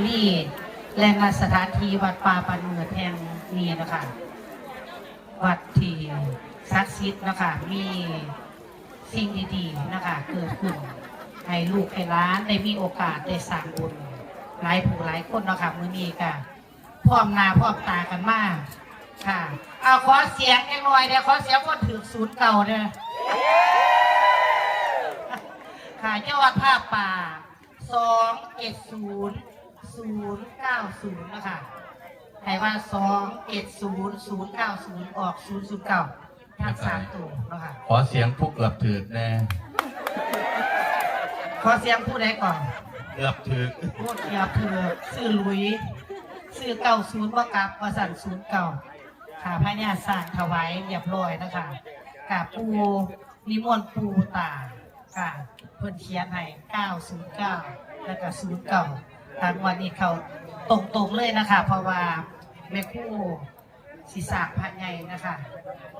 รีแหล่งสถานที่วัดป่าปานเมือดแห่งนี้นะคะวัดที่ศักดิ์สิทธิ์นะคะมีสิ่งดีๆนะคะเกิดขึ้นให้ลูกให้หลานได้มีโอกาสได้สร้างบุญหลายผู้หลายคนนะคะมื้อนี้ค่ะพร้อมหน้าพร้อมตากันมากค่ะเอาขอเสียงหน่อยเดี๋ยวขอเสียงคนถือศูนย์เก่าเนี่ยค่ะจังหวัดภาคป่า270-090นะคะใครว่า270-090ออก009ทั้ง3ตัวนะคะ ขอเสียงผู้เกือบถือแน่ ขอเสียงผู้ใดก่อน เกือบถือ พูดเกือบถือซื้อลุยซื้อ90บ่กลับว่าสั่น09ค่ะพระญาสร้างถวายเรียบร้อยนะคะกับปูนิมนต์ปูตาค่ะเพิ่นเขียนให้909แล้วก็09ทางวันนี้เขาตรงๆเลยนะคะเพราะว่าแม่ครูศิษย์พระใหญ่นะคะ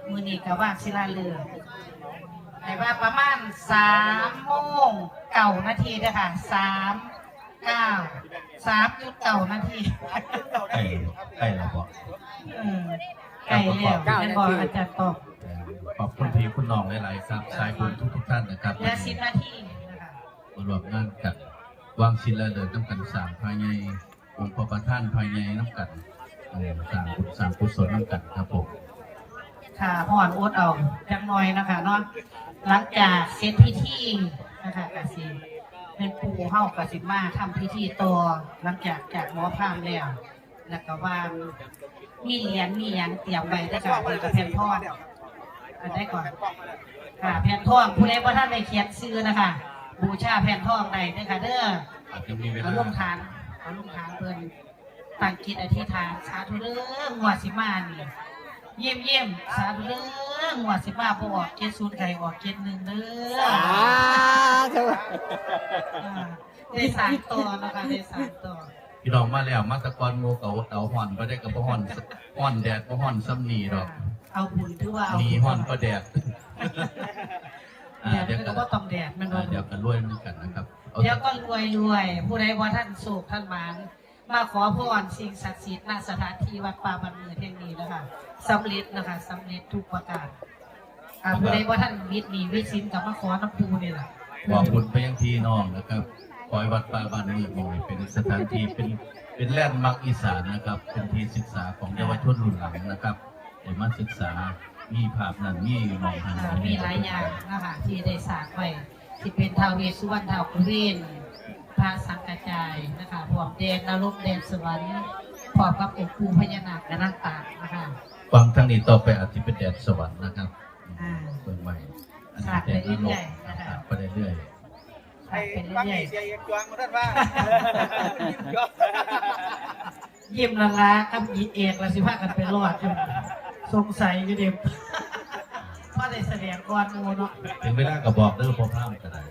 มื้อนี้ก็ว่างศิลาฤกษ์ให้ว่าประมาณ3:09 นาทีนะคะ3:09 นาที ใกล้แล้วบอก ไก่แล้วแม่นบอกอาจารย์ตอบ ขอบคุณพี่คุณน้องหลายๆครับสายบุญทุกท่านนะครับ และ10 นาทีนะคะ รวมงานกันวางศิลาฤกษ์น้ำกันสามภายในองค์พระประธานภายในน้ำกันสร้างบุญสร้างกุศลน้ำกันครับผม ค่ะห่อนอดเอาจังหน่อยนะคะเนาะหลังจากเสร็จพิธีนะคะกสิเป็นปู่เฮากสิมาทำพิธีต่อหลังจากหมอพามแล้วก็วางมีเหรียญมีหยังเตรียมไว้นะคะเพื่อกระแผ่นทองอันได้ก่อนค่ะแผ่นทองผู้ใดบ่ท่านได้เขียนชื่อนะคะบูชาแผ่นทองได้นะคะเด้อ อาจจะมีเวลา เอาลุ่มทานเพิ่นตั้งจิตอธิษฐานสาธุเด้อหัวสิมานี่เยี่ยมสาธุเด้อหัวสิมาบ่ออก70ไก่ออก71เด้อได้สานต่อนะคะได้สานต่อ พี่น้องมาแล้วมาตะกอนโมเก่าเต่าห่อนก็ได้กับห่อนห่อนแดดก็ห่อนซ้ำนีดอก เอาบุญถือว่าเอา นีห่อนก็แดด แดดก็ต้องแดดมัน เดี๋ยวกันรวยน้ำกันนะครับ เดี๋ยวก็รวยผู้ใดว่าท่านโศกท่านหมานมาขอพรสิ่งศักดิ์สิทธิ์ณสถานที่วัดป่าบันเมือแห่งนี้นะคะสำเร็จนะคะสำเร็จทุกประการผู้ใดว่าท่านวิทย์มีวิสินกับมาขอน้ำปูนี่แหละ บอกบุญไปยังพี่น้องนะครับปล่อยวัดป่าบ้านนี้เป็นสถานที่เป็นแลนด์มาร์คอีสานนะครับเป็นที่ศึกษาของเยาวชนรุ่นหลังนะครับได้มาศึกษามีภาพนั้นมีมองหัน มีหลายอย่างนะคะที่ได้สร้างไว้ที่เป็นท้าวเวสสุวรรณท้าวกุเวนพระสังกจายนะคะพวกแดนนรกแดนสวรรค์พร้อมกับองค์ปู่พญานาคและต่างๆนะคะ ฟังทั้งนี้ต่อไปอาจจะเป็นแดนสวรรค์นะครับเปิดใหม่อันนี้แดนนรกนะครับไปเรื่อย สร้างเป็น ฟัง เรื่อย เสียงจวงมาท่านว่า ๆยิ้มละละกับยีเอกและสิพากันไปรอดอยู่สงสัยอยู่เด็กเพราะได้แสดงก่อนโมเนาะ ถึงเวลาก็บอกเด้อพอพร่ำก็ได้